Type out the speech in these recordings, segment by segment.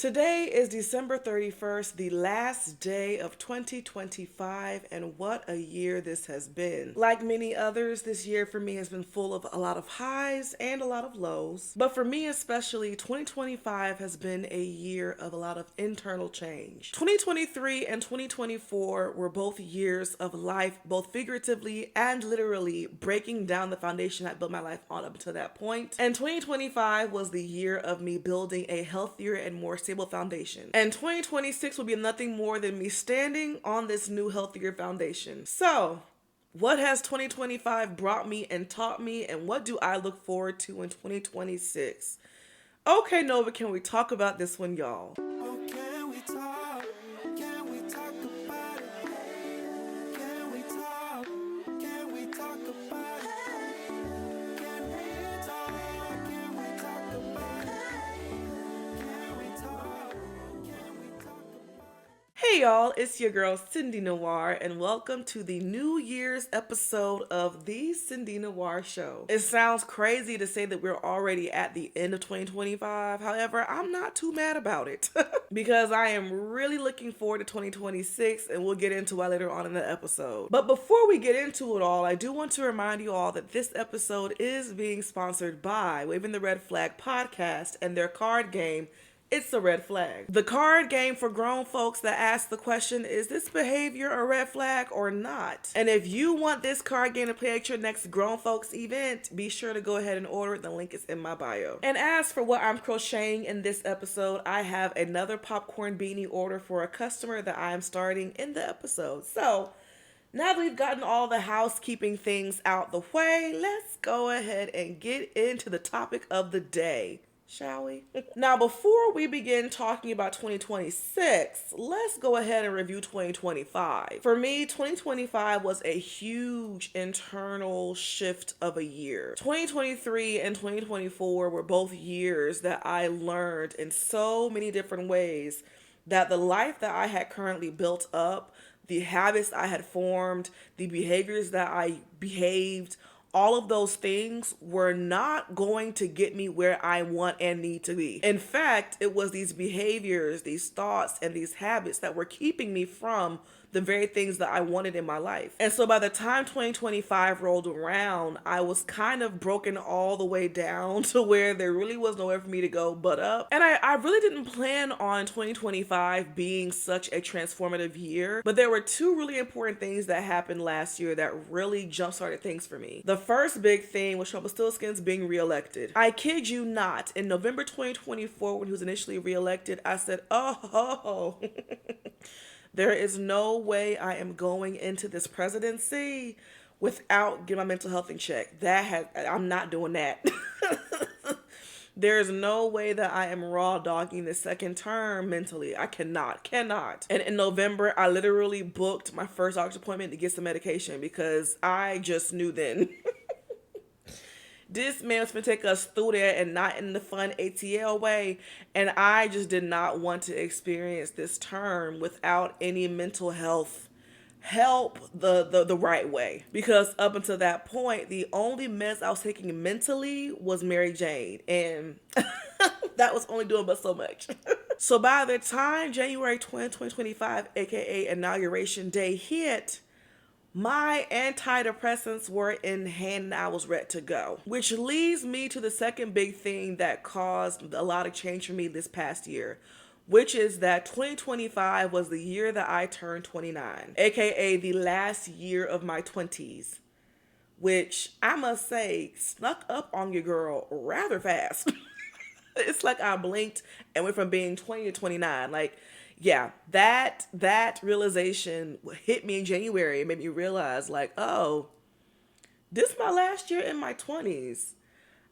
Today is December 31st, the last day of 2025, and what a year this has been. Like many others, this year for me has been full of a lot of highs and a lot of lows. But for me especially, 2025 has been a year of a lot of internal change. 2023 and 2024 were both years of life, both figuratively and literally breaking down the foundation I built my life on up until that point. And 2025 was the year of me building a healthier and more stable foundation. And 2026 will be nothing more than me standing on this new, healthier foundation. So, what has 2025 brought me and taught me, and what do I look forward to in 2026? Okay, Nova, can we talk about this one, y'all? Oh, can we talk? Can we talk about it? Can we talk? Can we talk about it? Can we talk? Can we talk about it? Can we talk? Can we talk about it? Hey y'all, it's your girl Cindy Noir, and welcome to the New Year's episode of the Cindy Noir Show. It sounds crazy to say that we're already at the end of 2025. However, I'm not too mad about it because I am really looking forward to 2026, and we'll get into why later on in the episode. But before we get into it all, I do want to remind you all that this episode is being sponsored by Waving the Red Flag podcast and their card game, It's a Red Flag. The card game for grown folks that ask the question, is this behavior a red flag or not? And if you want this card game to play at your next grown folks event, be sure to go ahead and order it. The link is in my bio. And as for what I'm crocheting in this episode, I have another popcorn beanie order for a customer that I am starting in the episode. So, now that we've gotten all the housekeeping things out the way, let's go ahead and get into the topic of the day. Shall we? Now, before we begin talking about 2026, let's go ahead and review 2025. For me, 2025 was a huge internal shift of a year. 2023 and 2024 were both years that I learned in so many different ways that the life that I had currently built up, the habits I had formed, the behaviors that I behaved, all of those things were not going to get me where I want and need to be. In fact, it was these behaviors, these thoughts, and these habits that were keeping me from the very things that I wanted in my life. And so by the time 2025 rolled around, I was kind of broken all the way down to where there really was nowhere for me to go but up. And I really didn't plan on 2025 being such a transformative year, but there were two really important things that happened last year that really jump-started things for me. The first big thing was Rumpelstiltskin's being reelected. I kid you not, in November 2024, when he was initially reelected, I said, oh, there is no way I am going into this presidency without getting my mental health in check. I'm not doing that. There is no way that I am raw dogging the second term mentally. I cannot. And in November, I literally booked my first doctor's appointment to get some medication because I just knew then. This man was going to take us through there and not in the fun ATL way. And I just did not want to experience this term without any mental health help the right way. Because up until that point, the only meds I was taking mentally was Mary Jane. And that was only doing but so much. So by the time January 20, 2025, aka Inauguration Day hit, my antidepressants were in hand and I was ready to go. Which leads me to the second big thing that caused a lot of change for me this past year, which is that 2025 was the year that I turned 29, aka the last year of my 20s, which I must say snuck up on your girl rather fast. It's like I blinked and went from being 20 to 29. Like, yeah, that realization hit me in January. It made me realize, like, oh, this is my last year in my 20s.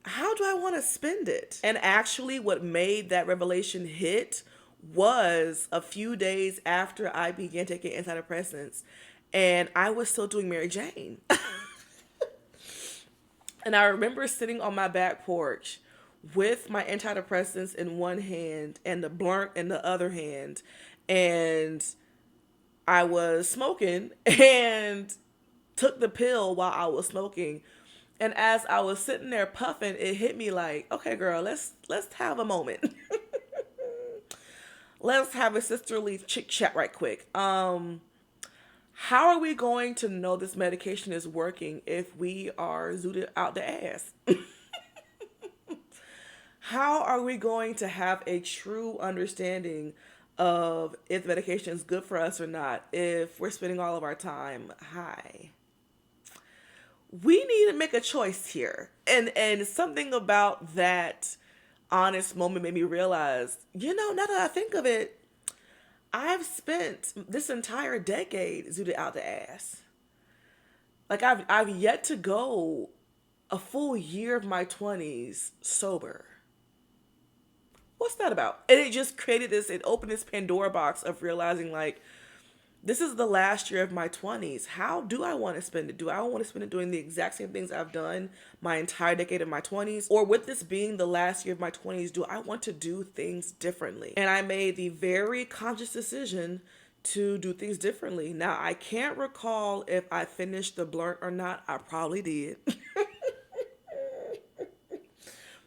How do I want to spend it? And actually what made that revelation hit was a few days after I began taking antidepressants, and I was still doing Mary Jane. And I remember sitting on my back porch with my antidepressants in one hand and the blunt in the other hand, and I was smoking and took the pill while I was smoking. And as I was sitting there puffing, it hit me like, okay, girl, let's have a moment. let's have a sisterly chit chat right quick. How are we going to know this medication is working if we are zooted out the ass? How are we going to have a true understanding of if medication is good for us or not if we're spending all of our time high? We need to make a choice here. And something about that honest moment made me realize, now that I think of it, I've spent this entire decade zooted out the ass. Like I've yet to go a full year of my 20s sober. What's that about? And it opened this Pandora box of realizing, like, this is the last year of my 20s. How do I want to spend it? Do I want to spend it doing the exact same things I've done my entire decade of my 20s? Or with this being the last year of my 20s, do I want to do things differently? And I made the very conscious decision to do things differently. Now, I can't recall if I finished the blunt or not. I probably did.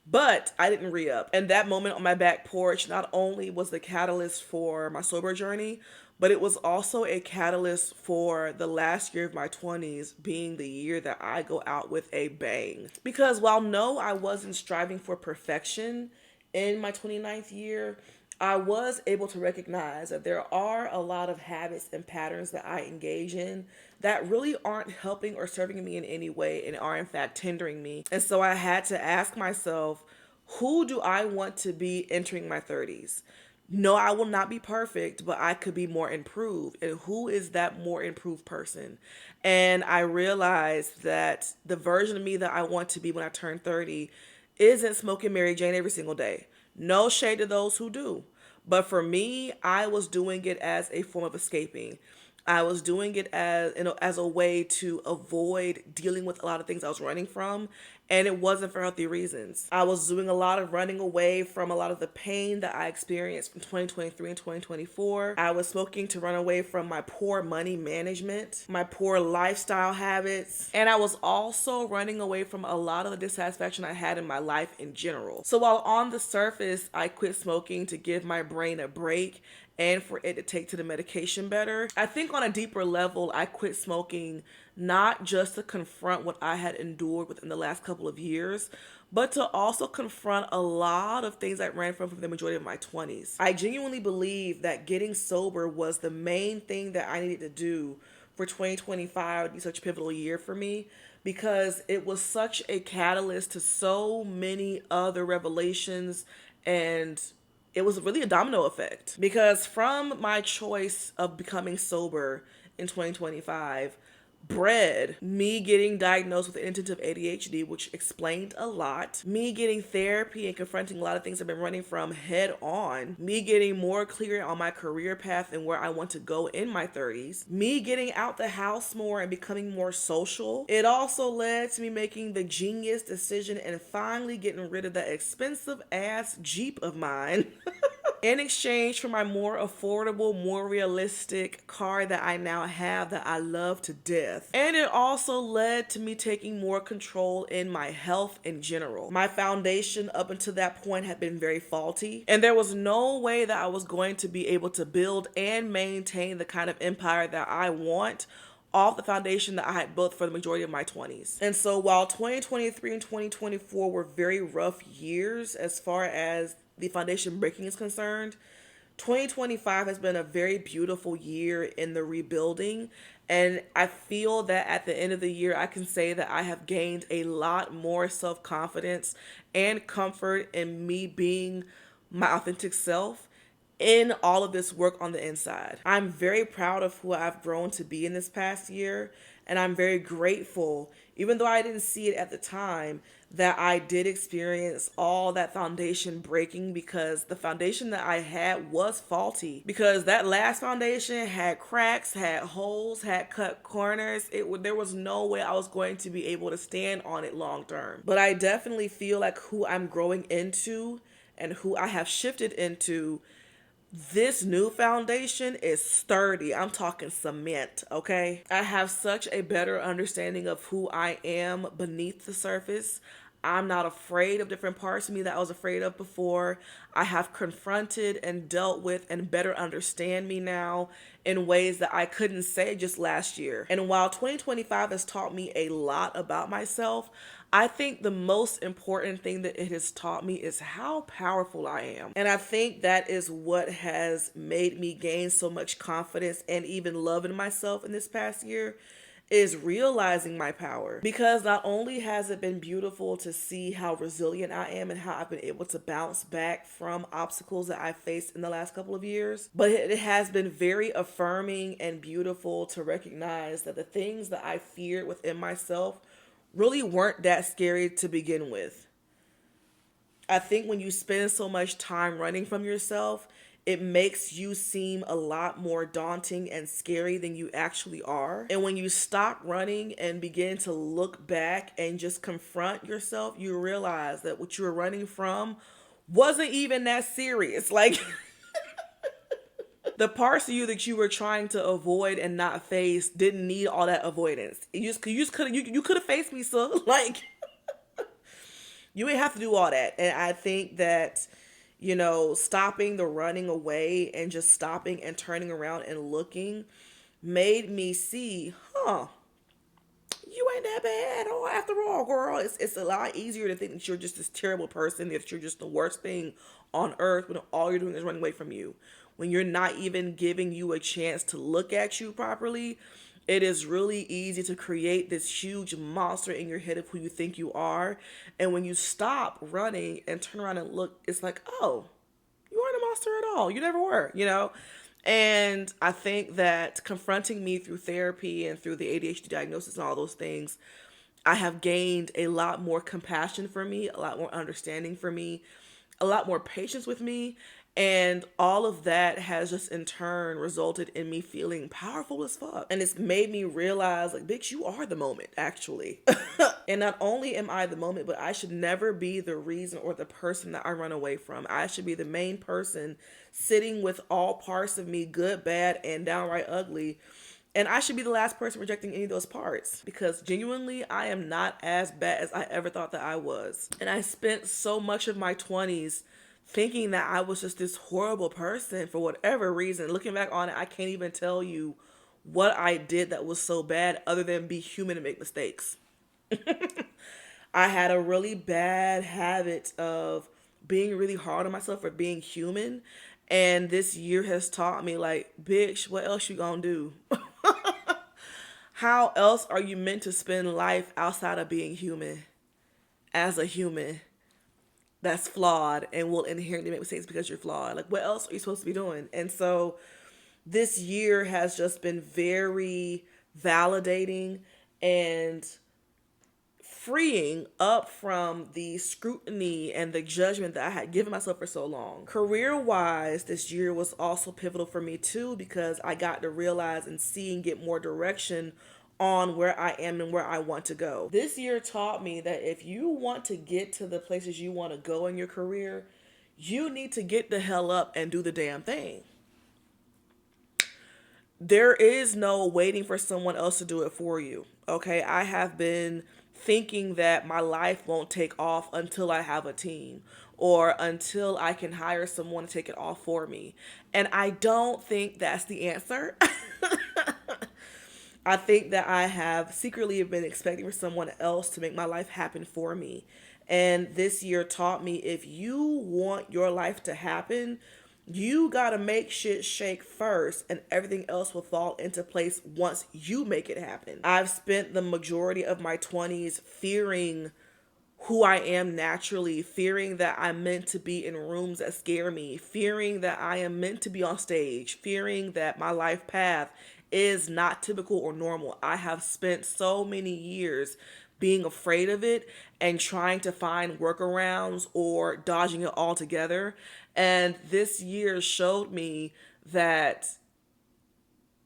But I didn't re-up. And that moment on my back porch not only was the catalyst for my sober journey, but it was also a catalyst for the last year of my 20s being the year that I go out with a bang. Because while no, I wasn't striving for perfection in my 29th year, I was able to recognize that there are a lot of habits and patterns that I engage in that really aren't helping or serving me in any way and are in fact hindering me. And so I had to ask myself, who do I want to be entering my 30s? No, I will not be perfect, but I could be more improved. And who is that more improved person? And I realized that the version of me that I want to be when I turn 30 isn't smoking Mary Jane every single day. No shade to those who do. But for me, I was doing it as a form of escaping. I was doing it as a way to avoid dealing with a lot of things I was running from, and it wasn't for healthy reasons. I was doing a lot of running away from a lot of the pain that I experienced from 2023 and 2024. I was smoking to run away from my poor money management, my poor lifestyle habits, and I was also running away from a lot of the dissatisfaction I had in my life in general. So while on the surface, I quit smoking to give my brain a break and for it to take to the medication better, I think on a deeper level, I quit smoking not just to confront what I had endured within the last couple of years, but to also confront a lot of things I ran from the majority of my 20s. I genuinely believe that getting sober was the main thing that I needed to do for 2025 to be such a pivotal year for me, because it was such a catalyst to so many other revelations, and it was really a domino effect. Because from my choice of becoming sober in 2025, me getting diagnosed with intensive ADHD, which explained a lot, me getting therapy and confronting a lot of things I've been running from head on, me getting more clear on my career path and where I want to go in my 30s, me getting out the house more and becoming more social. It also led to me making the genius decision and finally getting rid of that expensive ass Jeep of mine in exchange for my more affordable, more realistic car that I now have that I love to death. And it also led to me taking more control in my health in general. My foundation up until that point had been very faulty, and there was no way that I was going to be able to build and maintain the kind of empire that I want off the foundation that I had built for the majority of my 20s. And so while 2023 and 2024 were very rough years as far as the foundation breaking is concerned, 2025 has been a very beautiful year in the rebuilding. And I feel that at the end of the year, I can say that I have gained a lot more self-confidence and comfort in me being my authentic self in all of this work on the inside. I'm very proud of who I've grown to be in this past year, and I'm very grateful, even though I didn't see it at the time, that I did experience all that foundation breaking, because the foundation that I had was faulty. Because that last foundation had cracks, had holes, had cut corners. There was no way I was going to be able to stand on it long term. But I definitely feel like who I'm growing into and who I have shifted into, this new foundation is sturdy. I'm talking cement, okay? I have such a better understanding of who I am beneath the surface. I'm not afraid of different parts of me that I was afraid of before. I have confronted and dealt with and better understand me now in ways that I couldn't say just last year. And while 2025 has taught me a lot about myself, I think the most important thing that it has taught me is how powerful I am. And I think that is what has made me gain so much confidence and even love in myself in this past year, is realizing my power. Because not only has it been beautiful to see how resilient I am and how I've been able to bounce back from obstacles that I faced in the last couple of years, but it has been very affirming and beautiful to recognize that the things that I feared within myself really weren't that scary to begin with. I think when you spend so much time running from yourself, it makes you seem a lot more daunting and scary than you actually are. And when you stop running and begin to look back and just confront yourself, you realize that what you were running from wasn't even that serious. Like, the parts of you that you were trying to avoid and not face didn't need all that avoidance. You could have faced me, so like, you ain't have to do all that. And I think that, stopping the running away and just stopping and turning around and looking made me see, you ain't that bad. Oh, after all, girl, it's a lot easier to think that you're just this terrible person, that you're just the worst thing on earth when all you're doing is running away from you. When you're not even giving you a chance to look at you properly, it is really easy to create this huge monster in your head of who you think you are. And when you stop running and turn around and look, it's like, oh, you weren't a monster at all. You never were. And I think that confronting me through therapy and through the ADHD diagnosis and all those things, I have gained a lot more compassion for me, a lot more understanding for me, a lot more patience with me. And all of that has just in turn resulted in me feeling powerful as fuck. And it's made me realize, like, bitch, you are the moment, actually. And not only am I the moment, but I should never be the reason or the person that I run away from. I should be the main person sitting with all parts of me, good, bad, and downright ugly. And I should be the last person rejecting any of those parts, because genuinely, I am not as bad as I ever thought that I was. And I spent so much of my 20s thinking that I was just this horrible person for whatever reason. Looking back on it, I can't even tell you what I did that was so bad other than be human and make mistakes. I had a really bad habit of being really hard on myself for being human. And this year has taught me, like, bitch, what else you gonna do? How else are you meant to spend life outside of being human? As a human that's flawed and will inherently make mistakes because you're flawed. Like, what else are you supposed to be doing? And so this year has just been very validating and freeing up from the scrutiny and the judgment that I had given myself for so long. Career-wise, this year was also pivotal for me too, because I got to realize and see and get more direction on where I am and where I want to go. This year taught me that if you want to get to the places you want to go in your career, you need to get the hell up and do the damn thing. There is no waiting for someone else to do it for you. Okay, I have been thinking that my life won't take off until I have a team or until I can hire someone to take it off for me. And I don't think that's the answer. I think that I have secretly been expecting for someone else to make my life happen for me. And this year taught me, if you want your life to happen, you gotta make shit shake first, and everything else will fall into place once you make it happen. I've spent the majority of my 20s fearing who I am naturally, fearing that I'm meant to be in rooms that scare me, fearing that I am meant to be on stage, fearing that my life path is not typical or normal. I have spent so many years being afraid of it and trying to find workarounds or dodging it altogether. And this year showed me that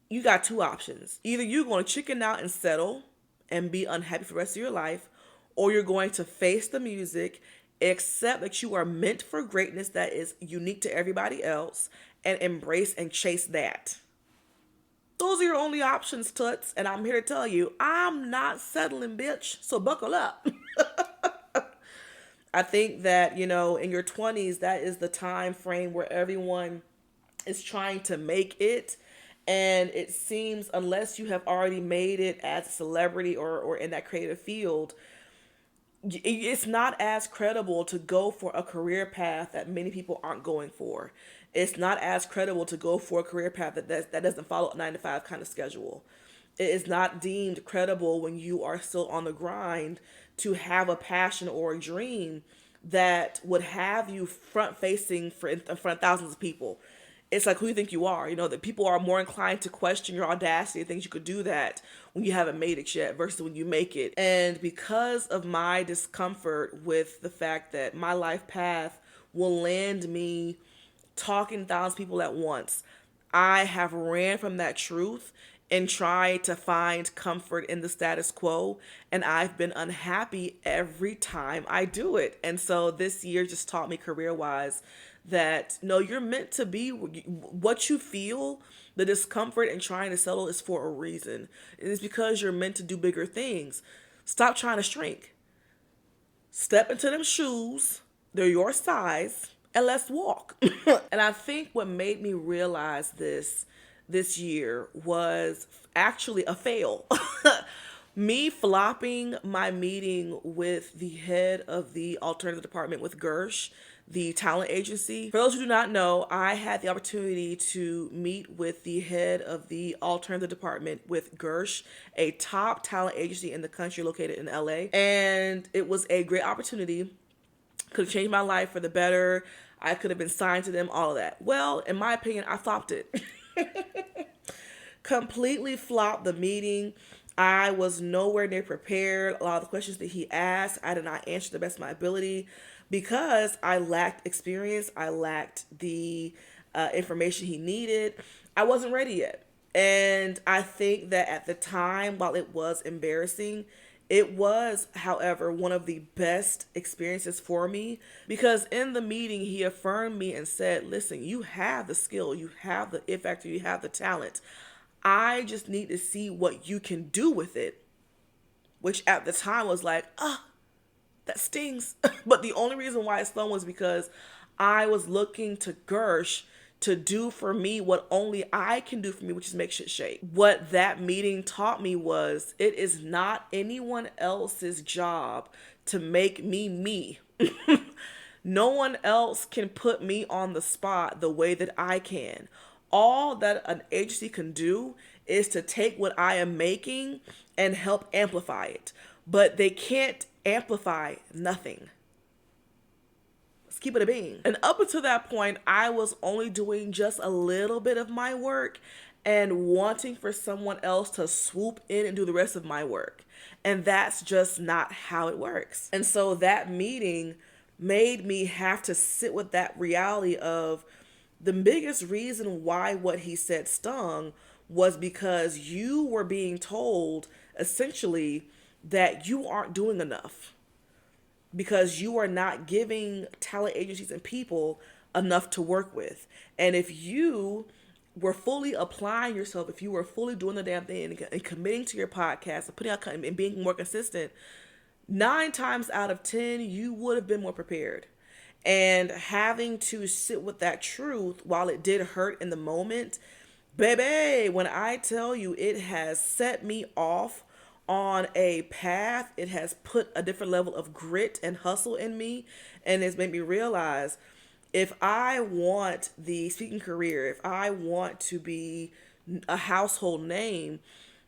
you got two options. Either you're going to chicken out and settle and be unhappy for the rest of your life, or you're going to face the music, accept that you are meant for greatness that is unique to everybody else, and embrace and chase that. Those are your only options, Toots. And I'm here to tell you, I'm not settling, bitch. So buckle up. I think that, in your 20s, that is the time frame where everyone is trying to make it. And it seems, unless you have already made it as a celebrity or in that creative field, it's not as credible to go for a career path that many people aren't going for. It's not as credible to go for a career path that doesn't follow a 9 to 5 kind of schedule. It is not deemed credible when you are still on the grind to have a passion or a dream that would have you front facing in front of thousands of people. It's like, who you think you are. That people are more inclined to question your audacity and things you could do that when you haven't made it yet versus when you make it. And because of my discomfort with the fact that my life path will land me talking to thousands of people at once, I have ran from that truth and tried to find comfort in the status quo. And I've been unhappy every time I do it. And so this year just taught me career wise that no, you're meant to be what you feel. The discomfort and trying to settle is for a reason. It is because you're meant to do bigger things. Stop trying to shrink. Step into them shoes. They're your size, and let's walk. And I think what made me realize this year was actually a fail. Me flopping my meeting with the head of the alternative department with Gersh, the talent agency. For those who do not know, I had the opportunity to meet with the head of the alternative department with Gersh, a top talent agency in the country located in LA. And it was a great opportunity. Could have changed my life for the better. I could have been signed to them, all of that. Well, in my opinion, I flopped it. Completely flopped the meeting. I was nowhere near prepared. A lot of the questions that he asked, I did not answer to the best of my ability because I lacked experience. I lacked the information he needed. I wasn't ready yet. And I think that at the time, while it was embarrassing, it was, however, one of the best experiences for me because in the meeting, he affirmed me and said, listen, you have the skill, you have the it factor, you have the talent. I just need to see what you can do with it, which at the time was like, that stings. But the only reason why it stung was because I was looking to Gersh to do for me what only I can do for me, which is make shit shake. What that meeting taught me was it is not anyone else's job to make me me. No one else can put me on the spot the way that I can. All that an agency can do is to take what I am making and help amplify it. But they can't amplify nothing. Let's keep it a being. And up until that point, I was only doing just a little bit of my work and wanting for someone else to swoop in and do the rest of my work. And that's just not how it works. And so that meeting made me have to sit with that reality of the biggest reason why what he said stung was because you were being told essentially that you aren't doing enough because you are not giving talent agencies and people enough to work with. And if you were fully applying yourself, if you were fully doing the damn thing and committing to your podcast and putting out and being more consistent, 9 times out of 10, you would have been more prepared. And having to sit with that truth, while it did hurt in the moment, baby, when I tell you it has set me off on a path, it has put a different level of grit and hustle in me, and it's made me realize if I want the speaking career, if I want to be a household name,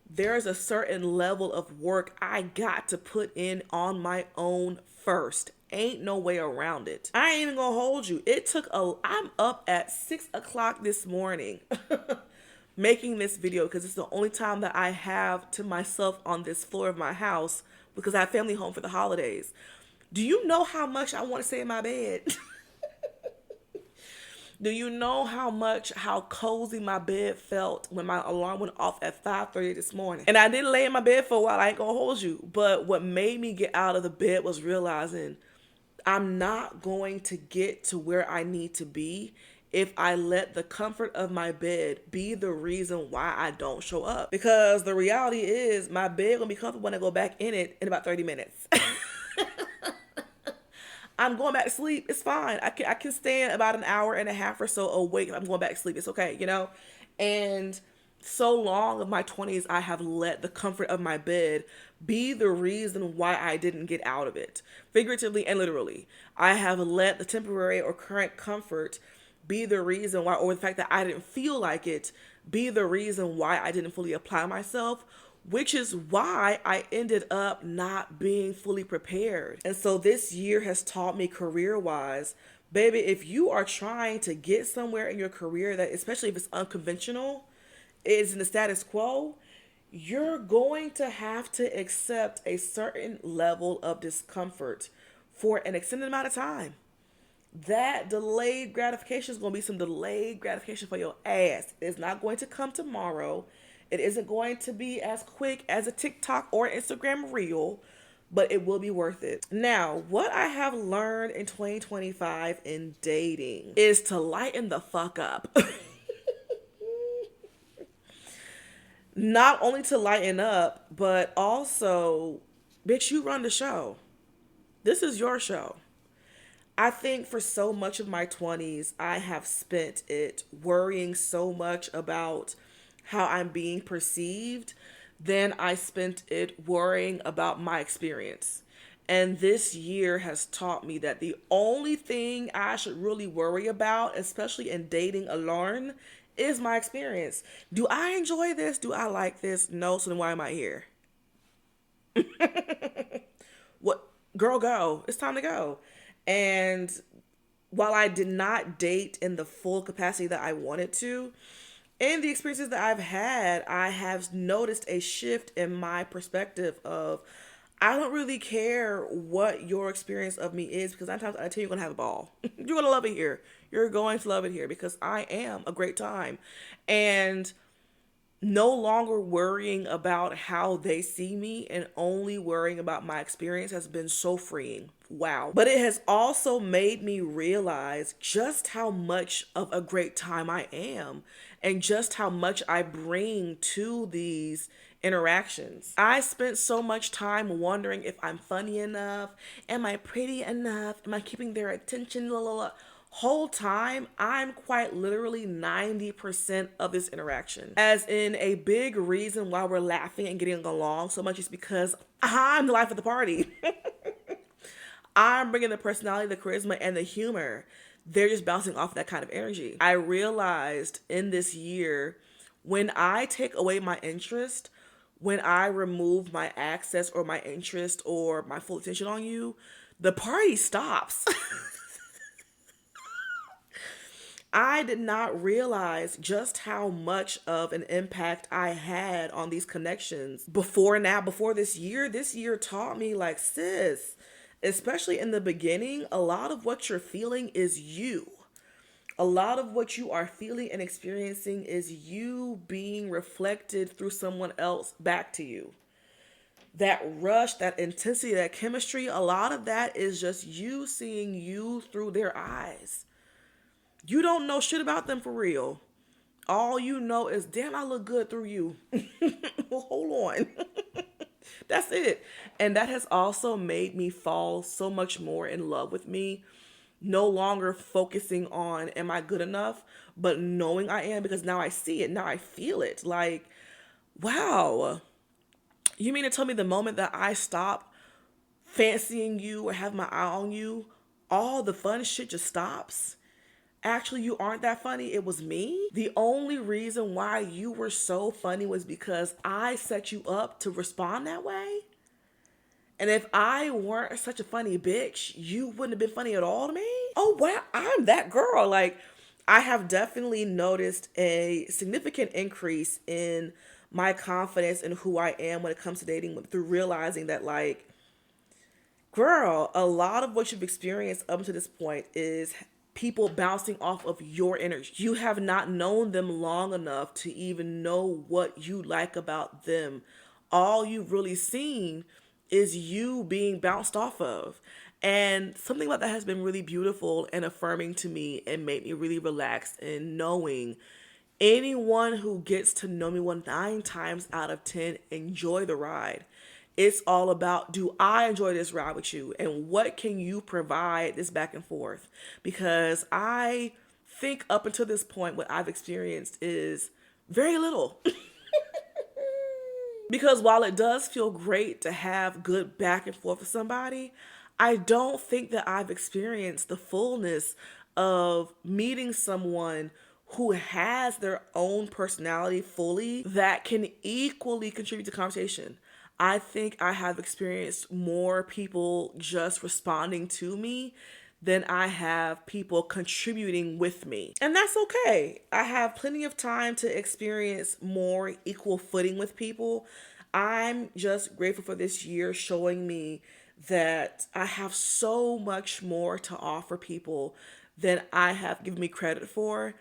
there's a certain level of work I got to put in on my own first. Ain't no way around it. I ain't even gonna hold you. I'm up at 6 o'clock this morning making this video because it's the only time that I have to myself on this floor of my house because I have family home for the holidays. Do you know how much I want to stay in my bed? Do you know how cozy my bed felt when my alarm went off at 5:30 this morning? And I didn't lay in my bed for a while. I ain't gonna hold you. But what made me get out of the bed was realizing I'm not going to get to where I need to be if I let the comfort of my bed be the reason why I don't show up. Because the reality is my bed gonna be comfortable when I go back in it in about 30 minutes. I'm going back to sleep. It's fine. I can stand about an hour and a half or so awake. I'm going back to sleep. It's okay, you know? And so long of my 20s, I have let the comfort of my bed be the reason why I didn't get out of it, figuratively and literally. I have let the temporary or current comfort be the reason why, or the fact that I didn't feel like it, be the reason why I didn't fully apply myself, which is why I ended up not being fully prepared. And so this year has taught me career wise, baby, if you are trying to get somewhere in your career that, especially if it's unconventional, is in the status quo, you're going to have to accept a certain level of discomfort for an extended amount of time. That delayed gratification is going to be some delayed gratification for your ass. It's not going to come tomorrow. It isn't going to be as quick as a TikTok or Instagram reel, but it will be worth it. Now, what I have learned in 2025 in dating is to lighten the fuck up. Not only to lighten up, but also, bitch, you run the show. This is your show. I think for so much of my 20s, I have spent it worrying so much about how I'm being perceived, then I spent it worrying about my experience. And this year has taught me that the only thing I should really worry about, especially in dating alone, is my experience. Do I enjoy this? Do I like this? No, so then why am I here? What, girl, go. It's time to go. And while I did not date in the full capacity that I wanted to, in the experiences that I've had, I have noticed a shift in my perspective of I don't really care what your experience of me is, because sometimes I tell you, you're going to have a ball. You're going to love it here. You're going to love it here because I am a great time. And no longer worrying about how they see me and only worrying about my experience has been so freeing. Wow. But it has also made me realize just how much of a great time I am and just how much I bring to these interactions. I spent so much time wondering if I'm funny enough, am I pretty enough, am I keeping their attention, la, la, la. Whole time, I'm quite literally 90% of this interaction. As in, a big reason why we're laughing and getting along so much is because I'm the life of the party. I'm bringing the personality, the charisma, and the humor. They're just bouncing off that kind of energy. I realized in this year, when I take away my interest, when I remove my access or my interest or my full attention on you, the party stops. I did not realize just how much of an impact I had on these connections before now, before this year. This year taught me, like, sis, especially in the beginning, a lot of what you're feeling is you. A lot of what you are feeling and experiencing is you being reflected through someone else back to you. That rush, that intensity, that chemistry, a lot of that is just you seeing you through their eyes. You don't know shit about them for real. All you know is, damn, I look good through you. Well, hold on. That's it. And that has also made me fall so much more in love with me. No longer focusing on, am I good enough? But knowing I am, because now I see it. Now I feel it. Like, wow. You mean to tell me the moment that I stop fancying you or have my eye on you, all the fun shit just stops? Actually, you aren't that funny. It was me. The only reason why you were so funny was because I set you up to respond that way. And if I weren't such a funny bitch, you wouldn't have been funny at all to me. Oh, wow, I'm that girl. Like, I have definitely noticed a significant increase in my confidence in who I am when it comes to dating, through realizing that, like, girl, a lot of what you've experienced up to this point is people bouncing off of your energy. You have not known them long enough to even know what you like about them. All you've really seen is you being bounced off of. And something about that has been really beautiful and affirming to me and made me really relaxed in knowing anyone who gets to know me 9 times out of 10 enjoy the ride. It's all about, do I enjoy this ride with you? And what can you provide this back and forth? Because I think up until this point, what I've experienced is very little. Because while it does feel great to have good back and forth with somebody, I don't think that I've experienced the fullness of meeting someone who has their own personality fully that can equally contribute to conversation. I think I have experienced more people just responding to me than I have people contributing with me. And that's okay. I have plenty of time to experience more equal footing with people. I'm just grateful for this year showing me that I have so much more to offer people than I have given me credit for,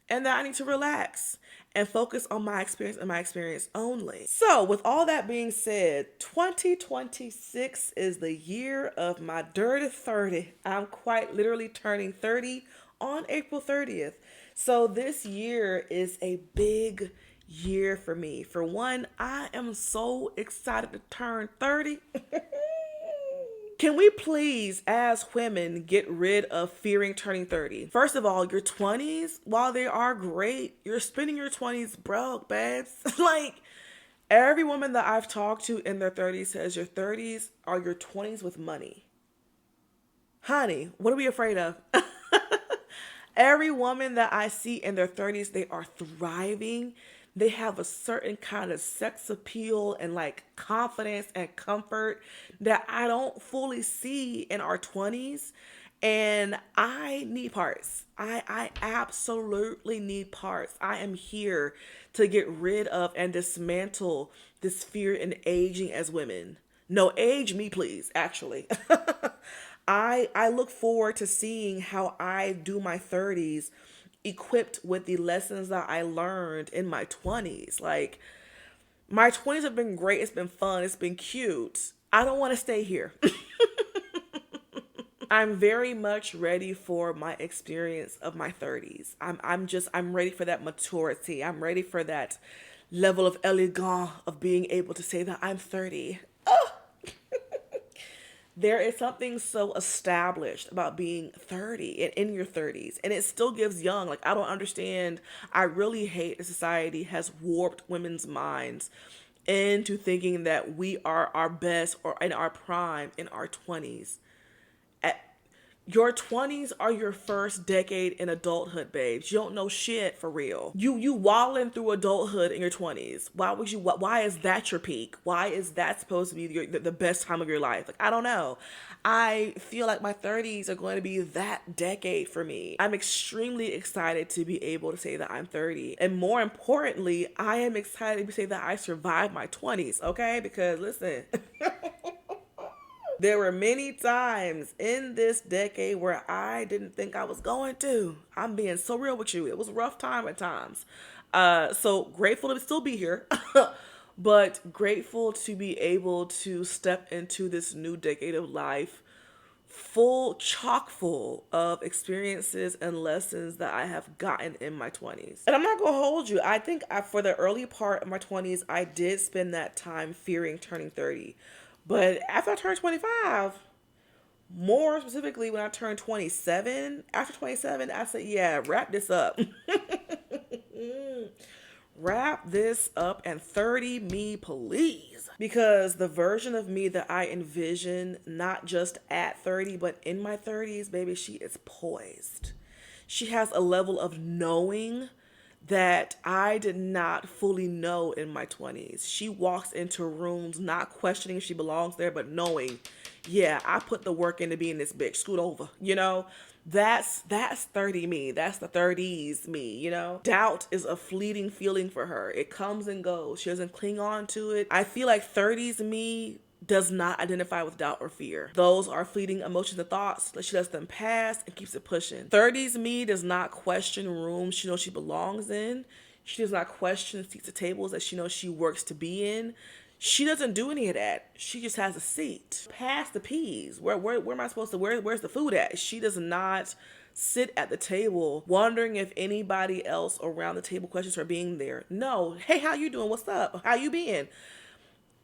and that I need to relax and focus on my experience and my experience only. So, with all that being said, 2026 is the year of my dirty 30. I'm quite literally turning 30 on April 30th. So, this year is a big year for me. For one, I am so excited to turn 30. Can we please, as women, get rid of fearing turning 30? First of all, your 20s, while they are great, you're spending your 20s broke, babes. Like, every woman that I've talked to in their 30s says your 30s are your 20s with money. Honey, what are we afraid of? Every woman that I see in their 30s, they are thriving. They have a certain kind of sex appeal and like confidence and comfort that I don't fully see in our 20s. And I need parts. I absolutely need parts. I am here to get rid of and dismantle this fear in aging as women. No, age me, please, actually. I look forward to seeing how I do my 30s equipped with the lessons that I learned in my 20s. Like, my 20s have been great. It's been fun. It's been cute. I don't want to stay here. I'm very much ready for my experience of my 30s. I'm ready for that maturity. I'm ready for that level of elegance of being able to say that I'm 30. There is something so established about being 30 and in your 30s, and it still gives young. Like, I don't understand. I really hate that society has warped women's minds into thinking that we are our best or in our prime in our 20s. Your 20s are your first decade in adulthood, babes. You don't know shit for real. You wallowing through adulthood in your 20s. Why is that your peak? Why is that supposed to be the best time of your life? Like, I don't know. I feel like my 30s are going to be that decade for me. I'm extremely excited to be able to say that I'm 30. And more importantly, I am excited to say that I survived my 20s, okay? Because listen, there were many times in this decade where I didn't think I was going to. I'm being so real with you. It was a rough time at times. So grateful to still be here, but grateful to be able to step into this new decade of life chock full of experiences and lessons that I have gotten in my 20s. And I'm not going to hold you. I think for the early part of my 20s, I did spend that time fearing turning 30. But after I turned 25, more specifically when I turned 27, after 27, I said, yeah, wrap this up. Wrap this up and 30 me, please. Because the version of me that I envision, not just at 30, but in my 30s, baby, she is poised. She has a level of knowing that I did not fully know in my 20s. She walks into rooms not questioning if she belongs there, but knowing, yeah, I put the work into being this bitch. Scoot over, you know? That's 30 me. That's the 30s me, you know? Doubt is a fleeting feeling for her. It comes and goes. She doesn't cling on to it. I feel like 30s me does not identify with doubt or fear. Those are fleeting emotions and thoughts. She lets them pass and keeps it pushing. 30s me does not question rooms she knows she belongs in. She does not question seats at tables that she knows she works to be in. She doesn't do any of that. She just has a seat. Pass the peas. Where am I supposed to, where's the food at? She does not sit at the table wondering if anybody else around the table questions her being there. No. Hey, how you doing? What's up? How you been?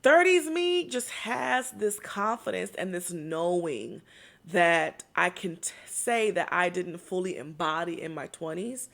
30s me just has this confidence and this knowing that I can say that I didn't fully embody in my 20s.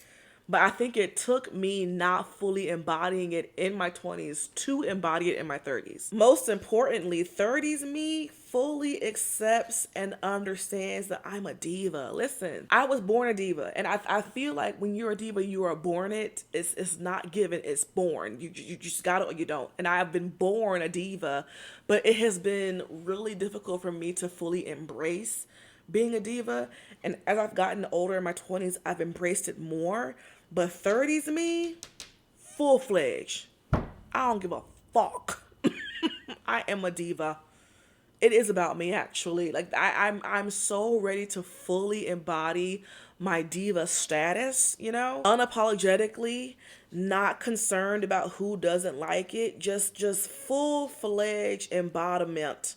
But I think it took me not fully embodying it in my 20s to embody it in my 30s. Most importantly, 30s me fully accepts and understands that I'm a diva. Listen, I was born a diva. And I feel like when you're a diva, you are born it. It's not given, it's born. You just got it or you don't. And I have been born a diva, but it has been really difficult for me to fully embrace being a diva. And as I've gotten older in my 20s, I've embraced it more. But 30s me, full-fledged. I don't give a fuck. I am a diva. It is about me, actually. Like I'm so ready to fully embody my diva status, unapologetically, not concerned about who doesn't like it, just full-fledged embodiment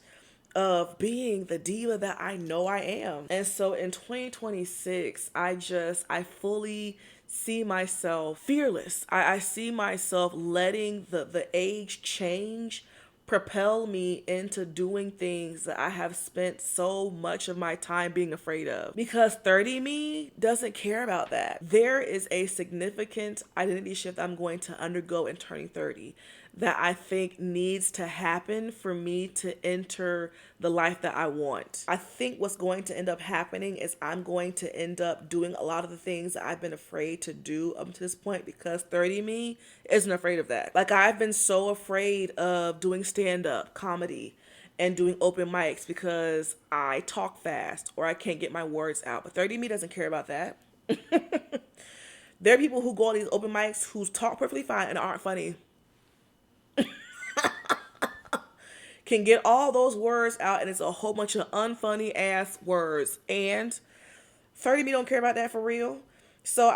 of being the diva that I know I am. And so in 2026, I fully see myself fearless. I see myself letting the age change propel me into doing things that I have spent so much of my time being afraid of. Because 30 me doesn't care about that. There is a significant identity shift I'm going to undergo in turning 30 that I think needs to happen for me to enter the life that I want. I think what's going to end up happening is I'm going to end up doing a lot of the things that I've been afraid to do up to this point, because 30 me isn't afraid of that. Like, I've been so afraid of doing stand-up comedy and doing open mics because I talk fast or I can't get my words out. But 30 me doesn't care about that. There are people who go on these open mics who talk perfectly fine and aren't funny. Can get all those words out and it's a whole bunch of unfunny ass words. And 30 me don't care about that for real. So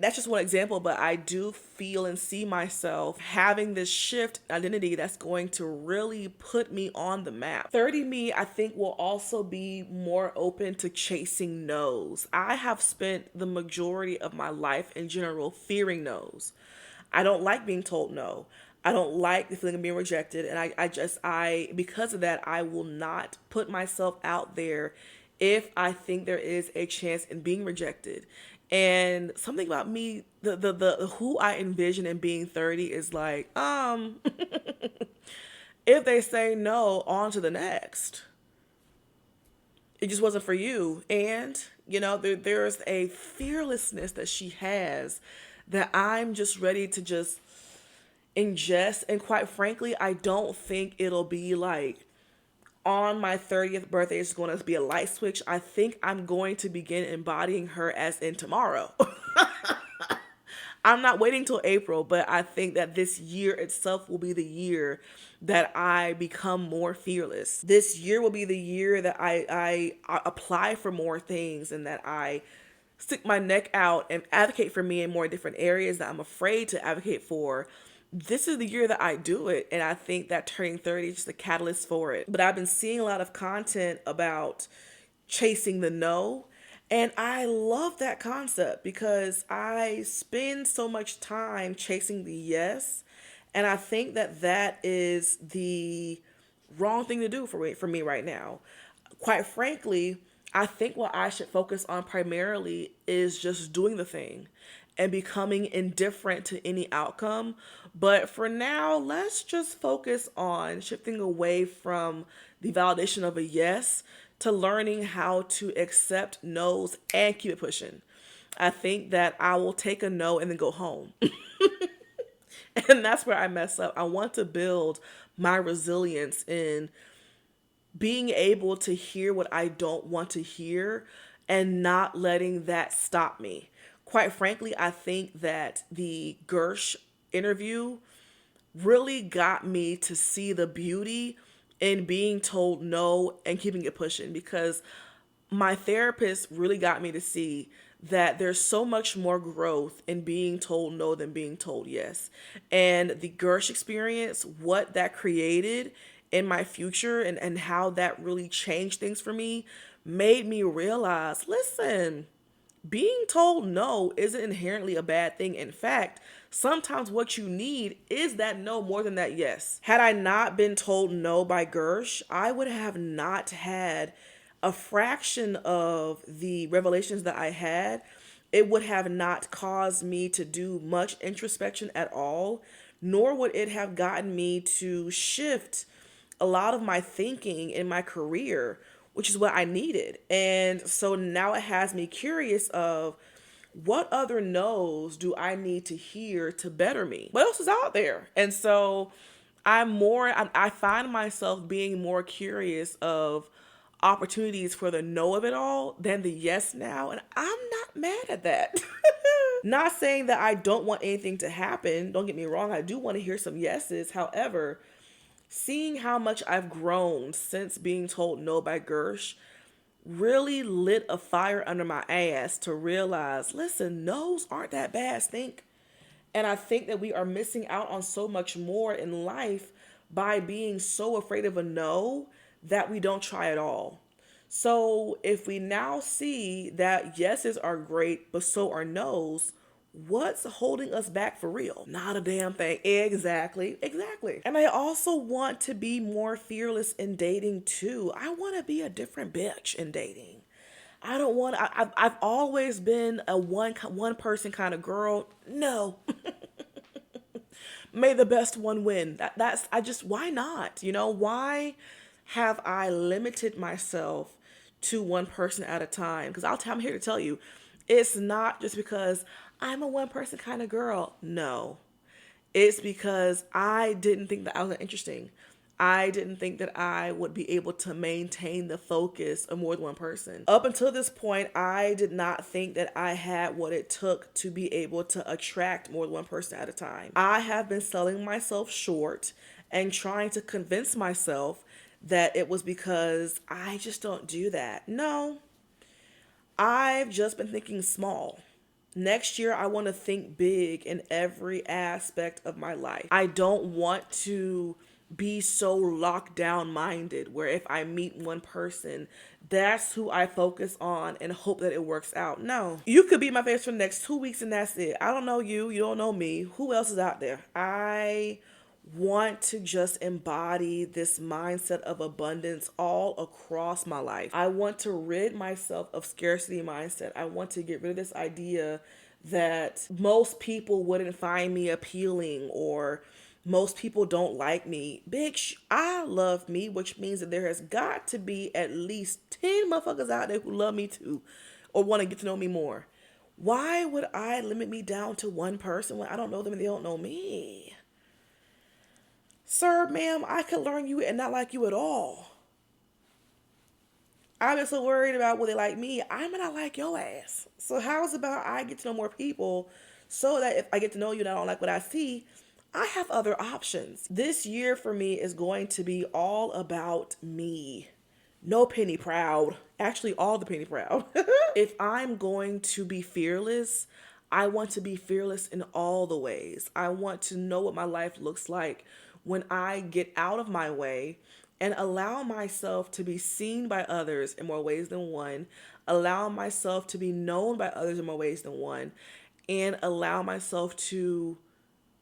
that's just one example, but I do feel and see myself having this shift in identity that's going to really put me on the map. 30 me, I think, will also be more open to chasing no's. I have spent the majority of my life in general fearing no's. I don't like being told no. I don't like the feeling of being rejected. And I because of that, I will not put myself out there if I think there is a chance in being rejected. And something about me, the who I envision in being 30 is like, if they say no, on to the next. It just wasn't for you. And, there's a fearlessness that she has that I'm just ready to just ingest. And quite frankly, I don't think it'll be like on my 30th birthday it's going to be a light switch. I think I'm going to begin embodying her as in tomorrow. I'm not waiting till April, but I think that this year itself will be the year that I become more fearless. This year will be the year that I apply for more things and that I stick my neck out and advocate for me in more different areas that I'm afraid to advocate for. This is the year that I do it, and I think that turning 30 is just a catalyst for it. But I've been seeing a lot of content about chasing the no, and I love that concept because I spend so much time chasing the yes, and I think that that is the wrong thing to do for me right now. Quite frankly, I think what I should focus on primarily is just doing the thing and becoming indifferent to any outcome. But for now, let's just focus on shifting away from the validation of a yes to learning how to accept no's and keep it pushing. I think that I will take a no and then go home. And that's where I mess up. I want to build my resilience in being able to hear what I don't want to hear and not letting that stop me. Quite frankly, I think that the Gersh interview really got me to see the beauty in being told no and keeping it pushing, because my therapist really got me to see that there's so much more growth in being told no than being told yes. And the Gersh experience, what that created in my future and how that really changed things for me, made me realize, listen, Being told no isn't inherently a bad thing. In fact, sometimes what you need is that no more than that yes. Had I not been told no by Gersh, I would have not had a fraction of the revelations that I had. It would have not caused me to do much introspection at all, nor would it have gotten me to shift a lot of my thinking in my career, which is what I needed. And so now it has me curious of what other no's do I need to hear to better me? What else is out there? And so I find myself being more curious of opportunities for the no of it all than the yes now. And I'm not mad at that. Not saying that I don't want anything to happen. Don't get me wrong. I do want to hear some yeses. However, seeing how much I've grown since being told no by Gersh really lit a fire under my ass to realize, listen, no's aren't that bad, stink. And I think that we are missing out on so much more in life by being so afraid of a no that we don't try at all. So if we now see that yeses are great, but so are no's, what's holding us back for real? Not a damn thing. Exactly. And I also want to be more fearless in dating too. I want to be a different bitch in dating. I don't want. I've always been a one person kind of girl. No, may the best one win. That's I just why not? Why have I limited myself to one person at a time? Because I'm here to tell you, it's not just because I'm a one person kind of girl. No, it's because I didn't think that I was interesting. I didn't think that I would be able to maintain the focus of more than one person. Up until this point, I did not think that I had what it took to be able to attract more than one person at a time. I have been selling myself short and trying to convince myself that it was because I just don't do that. No, I've just been thinking small. Next year, I want to think big in every aspect of my life. I don't want to be so locked down minded where if I meet one person, that's who I focus on and hope that it works out. No. You could be my face for the next 2 weeks and that's it. I don't know you. You don't know me. Who else is out there? I want to just embody this mindset of abundance all across my life. I want to rid myself of scarcity mindset. I want to get rid of this idea that most people wouldn't find me appealing or most people don't like me. Bitch, I love me, which means that there has got to be at least 10 motherfuckers out there who love me too or want to get to know me more. Why would I limit me down to one person when I don't know them and they don't know me? Sir, ma'am, I could learn you and not like you at all. I'm just so worried about will they like me. I may not like your ass. So how's about I get to know more people so that if I get to know you and I don't like what I see, I have other options. This year for me is going to be all about me. No penny proud. Actually, all the penny proud. If I'm going to be fearless, I want to be fearless in all the ways. I want to know what my life looks like when I get out of my way and allow myself to be seen by others in more ways than one, allow myself to be known by others in more ways than one, and allow myself to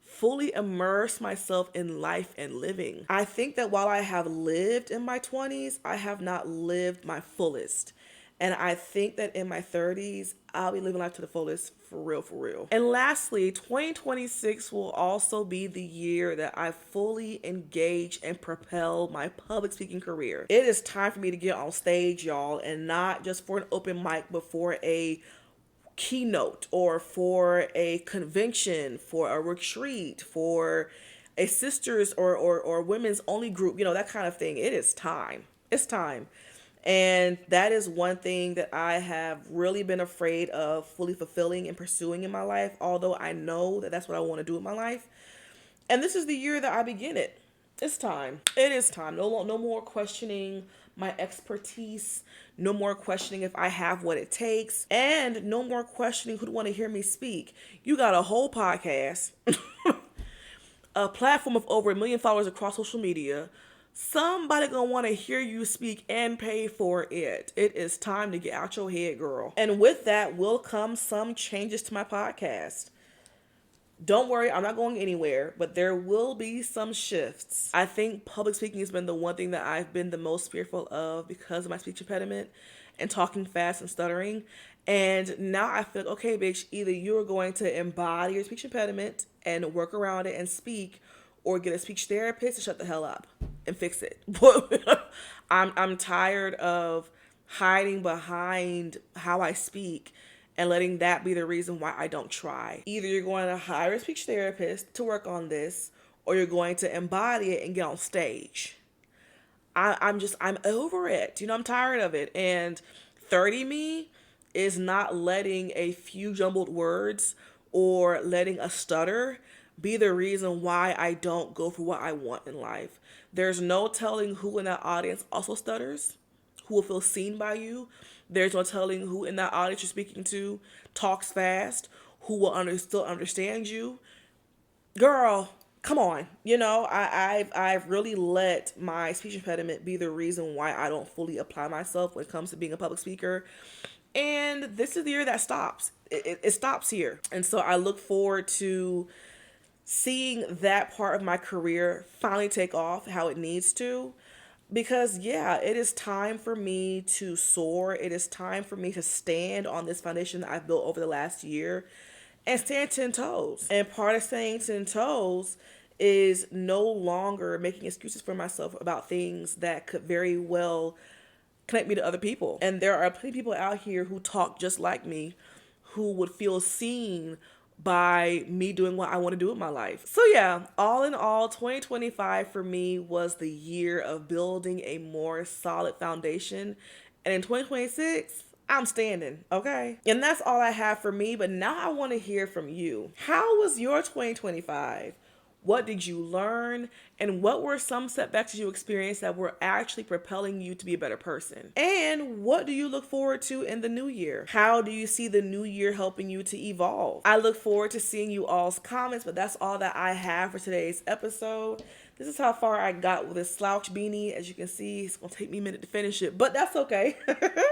fully immerse myself in life and living. I think that while I have lived in my 20s, I have not lived my fullest. And I think that in my 30s, I'll be living life to the fullest, for real, for real. And lastly, 2026 will also be the year that I fully engage and propel my public speaking career. It is time for me to get on stage, y'all, and not just for an open mic, but for a keynote or for a convention, for a retreat, for a sisters or women's only group, that kind of thing. It is time. It's time. And that is one thing that I have really been afraid of fully fulfilling and pursuing in my life, although I know that that's what I want to do in my life. And this is the year that I begin it. It's time. It is time. No more questioning my expertise. No more questioning if I have what it takes. And no more questioning who'd want to hear me speak. You got a whole podcast, a platform of over 1 million followers across social media, Somebody gonna want to hear you speak and pay for it. It is time to get out your head, girl. And with that will come some changes to my podcast. Don't worry, I'm not going anywhere, but there will be some shifts. I think public speaking has been the one thing that I've been the most fearful of because of my speech impediment and talking fast and stuttering. And now I feel like, okay, bitch, either you're going to embody your speech impediment and work around it and speak, or get a speech therapist and shut the hell up and fix it. I'm tired of hiding behind how I speak and letting that be the reason why I don't try. Either you're going to hire a speech therapist to work on this, or you're going to embody it and get on stage. I'm over it. I'm tired of it. And 30 me is not letting a few jumbled words or letting a stutter be the reason why I don't go for what I want in life. There's no telling who in that audience also stutters, who will feel seen by you. There's no telling who in that audience you're speaking to talks fast, who will still understand you. Girl, come on. I've really let my speech impediment be the reason why I don't fully apply myself when it comes to being a public speaker. And this is the year that stops. It stops here. And so I look forward to seeing that part of my career finally take off how it needs to. Because, yeah, it is time for me to soar. It is time for me to stand on this foundation that I've built over the last year and stand 10 toes. And part of staying 10 toes is no longer making excuses for myself about things that could very well connect me to other people. And there are plenty of people out here who talk just like me, who would feel seen by me doing what I want to do in my life. So yeah, all in all, 2025 for me was the year of building a more solid foundation. And in 2026, I'm standing, okay? And that's all I have for me, but now I want to hear from you. How was your 2025? What did you learn? And what were some setbacks you experienced that were actually propelling you to be a better person? And what do you look forward to in the new year? How do you see the new year helping you to evolve? I look forward to seeing you all's comments, but that's all that I have for today's episode. This is how far I got with this slouch beanie. As you can see, it's going to take me a minute to finish it, but that's okay.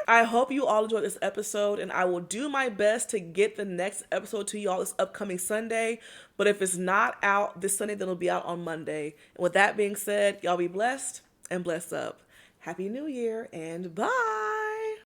I hope you all enjoyed this episode, and I will do my best to get the next episode to y'all this upcoming Sunday. But if it's not out this Sunday, then it'll be out on Monday. And with that being said, y'all be blessed and bless up. Happy New Year, and bye.